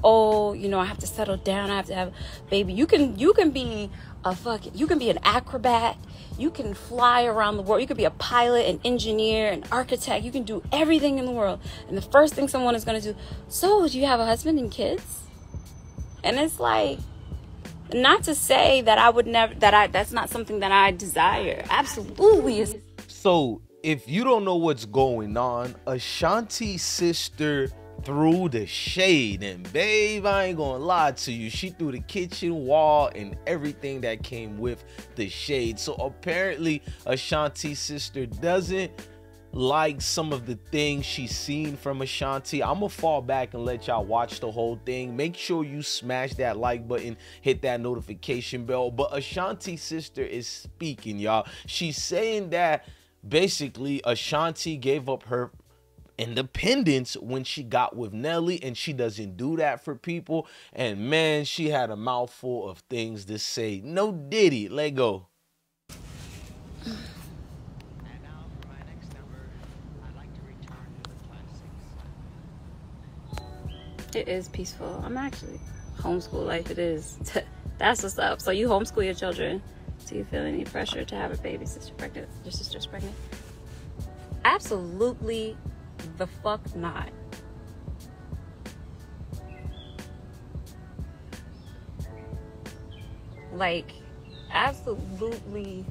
oh, I have to settle down, I have to have a baby. You can be you can be an acrobat, you can fly around the world, you could be a pilot, an engineer, an architect, you can do everything in the world. And the first thing someone is going to do, so do you have a husband and kids? And it's like, not to say that I would never, that's not something that I desire. Absolutely. So if you don't know what's going on, Ashanti's sister threw the shade, and babe, I ain't gonna lie to you, she threw the kitchen wall and everything that came with the shade. So apparently Ashanti's sister doesn't like some of the things she's seen from Ashanti. I'm gonna fall back and let y'all watch the whole thing. Make sure you smash that like button, hit that notification bell. But Ashanti's sister is speaking, y'all. She's saying that basically Ashanti gave up her independence when she got with Nelly, and she doesn't do that for people. And man, she had a mouthful of things to say. No Diddy, let go. It is peaceful. I'm actually homeschool life. It is. That's what's up. So you homeschool your children. Do you feel any pressure to have a baby sister pregnant? Your sister's pregnant? Absolutely the fuck not. Like, absolutely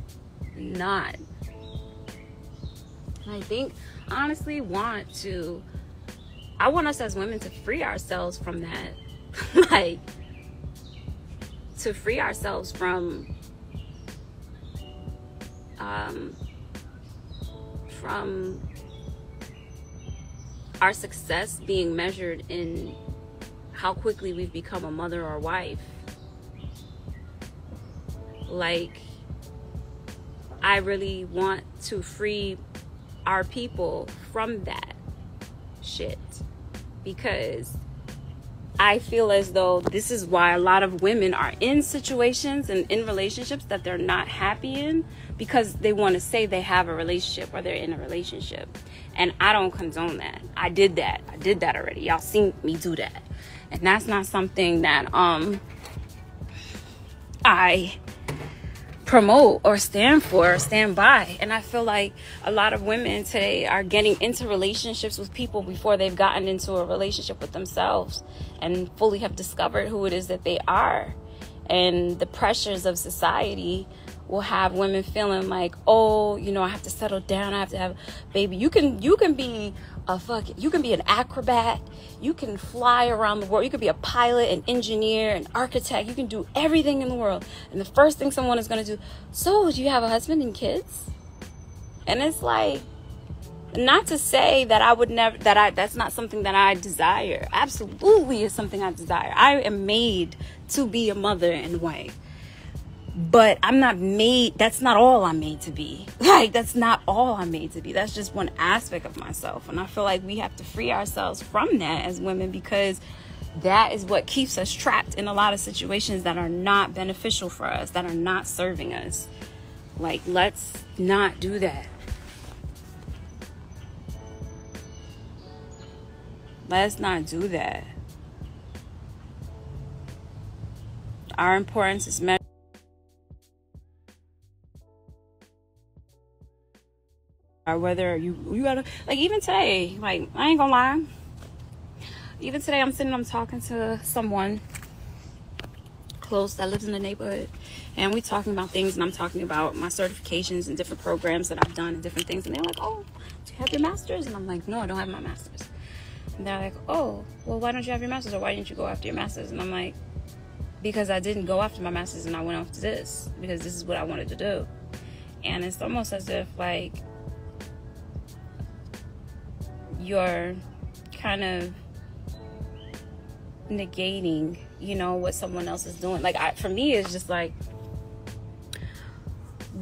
not. And I think, honestly, I want us as women to free ourselves from that. Like, to free ourselves from our success being measured in how quickly we've become a mother or wife. Like, I really want to free our people from that shit, because I feel as though this is why a lot of women are in situations and in relationships that they're not happy in, because they want to say they have a relationship or they're in a relationship. And I don't condone that. I did that already. Y'all seen me do that. And that's not something that I promote or stand for or stand by. And I feel like a lot of women today are getting into relationships with people before they've gotten into a relationship with themselves and fully have discovered who it is that they are. And the pressures of society will have women feeling like, oh, I have to settle down, I have to have a baby. You can be you can be an acrobat, you can fly around the world, you could be a pilot, an engineer, an architect, you can do everything in the world. And the first thing someone is going to do, so do you have a husband and kids? And it's like, not to say that I would never, that's not something that I desire. Absolutely is something I desire. I am made to be a mother and wife. But I'm not made, that's not all I'm made to be. Like, that's not all I'm made to be. That's just one aspect of myself. And I feel like we have to free ourselves from that as women, because that is what keeps us trapped in a lot of situations that are not beneficial for us, that are not serving us. Like, let's not do that. Let's not do that. Our importance is measured. Or whether you gotta, like, even today, like, I ain't gonna lie, even today I'm talking to someone close that lives in the neighborhood, and we talking about things, and I'm talking about my certifications and different programs that I've done and different things, and they're like, oh, do you have your master's? And I'm like, no, I don't have my master's. And they're like, oh, well, why don't you have your master's, or why didn't you go after your master's? And I'm like, because I didn't go after my master's and I went after this, because this is what I wanted to do. And it's almost as if, like, you're kind of negating, what someone else is doing. Like, for me, it's just like,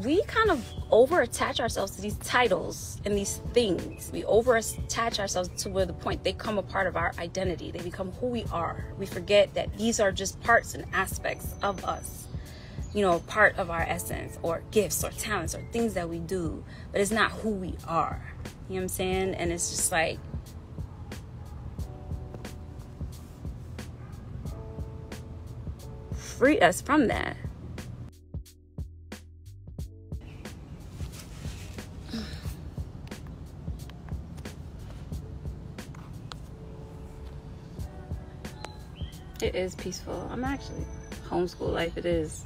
we kind of over-attach ourselves to these titles and these things. We over-attach ourselves to where the point they become a part of our identity. They become who we are. We forget that these are just parts and aspects of us, part of our essence, or gifts or talents or things that we do, but it's not who we are. You know what I'm saying? And it's just like, free us from that. It is peaceful. I'm actually homeschool life. It is.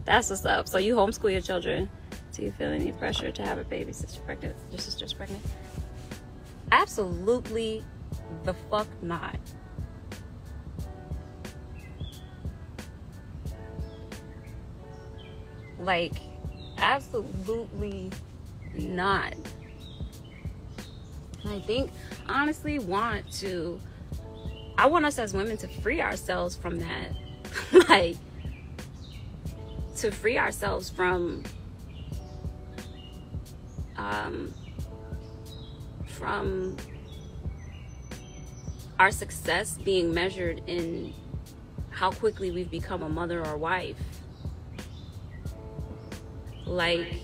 That's what's up. So you homeschool your children. Do you feel any pressure to have a baby since you're pregnant? Your sister's pregnant? Absolutely the fuck not. Like, absolutely not. And I think, honestly, I want us as women to free ourselves from that. Like, to free ourselves from our success being measured in how quickly we've become a mother or wife. Like,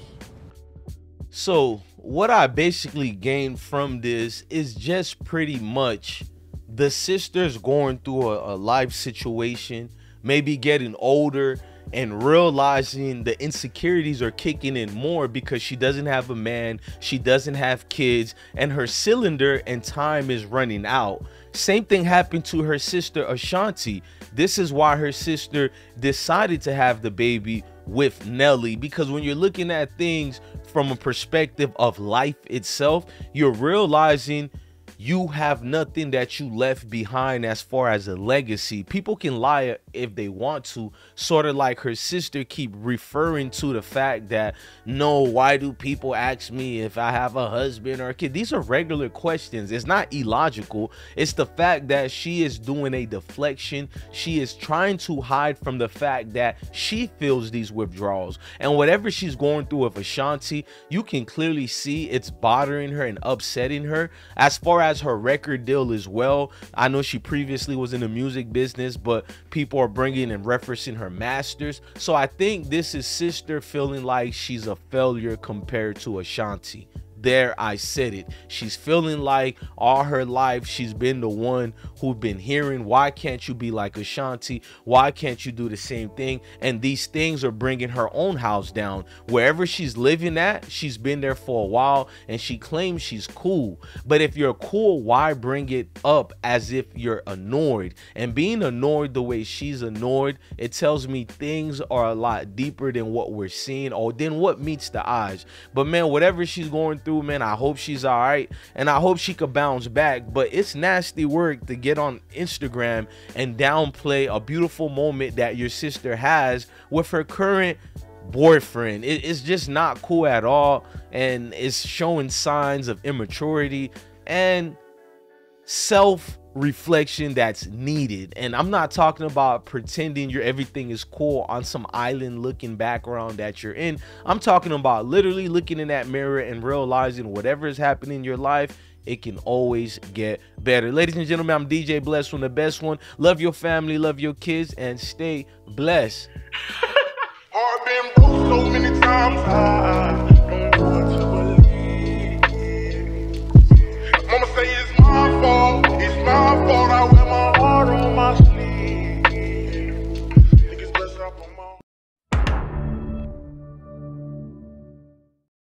so what I basically gained from this is just pretty much the sisters going through a life situation, maybe getting older and realizing the insecurities are kicking in more because she doesn't have a man, she doesn't have kids, and her cylinder and time is running out. Same thing happened to her sister Ashanti. This is why her sister decided to have the baby with Nelly, because when you're looking at things from a perspective of life itself, you're realizing you have nothing that you left behind as far as a legacy. People can lie if they want to, sort of like her sister keep referring to the fact that, no, why do people ask me if I have a husband or a kid? These are regular questions. It's not illogical. It's the fact that she is doing a deflection. She is trying to hide from the fact that she feels these withdrawals, and whatever she's going through with Ashanti, you can clearly see it's bothering her and upsetting her. As far as her record deal as well, I know she previously was in the music business, but people are bringing and referencing her masters. So I think this is sister feeling like she's a failure compared to Ashanti. There, I said it. She's feeling like all her life she's been the one who've been hearing, why can't you be like Ashanti? Why can't you do the same thing? And these things are bringing her own house down. Wherever she's living at, she's been there for a while and she claims she's cool. But if you're cool, why bring it up as if you're annoyed? And being annoyed the way she's annoyed, it tells me things are a lot deeper than what we're seeing or than what meets the eyes. But man, whatever she's going through, man, I hope she's all right, and I hope she could bounce back. But it's nasty work to get on Instagram and downplay a beautiful moment that your sister has with her current boyfriend. It's just not cool at all, and it's showing signs of immaturity and self-reflection that's needed. And I'm not talking about pretending everything is cool on some island looking background that you're in. I'm talking about literally looking in that mirror and realizing whatever is happening in your life, it can always get better. Ladies and gentlemen, I'm DJ Bless from The Best One. Love your family, love your kids, and stay blessed. I've been broke so many times.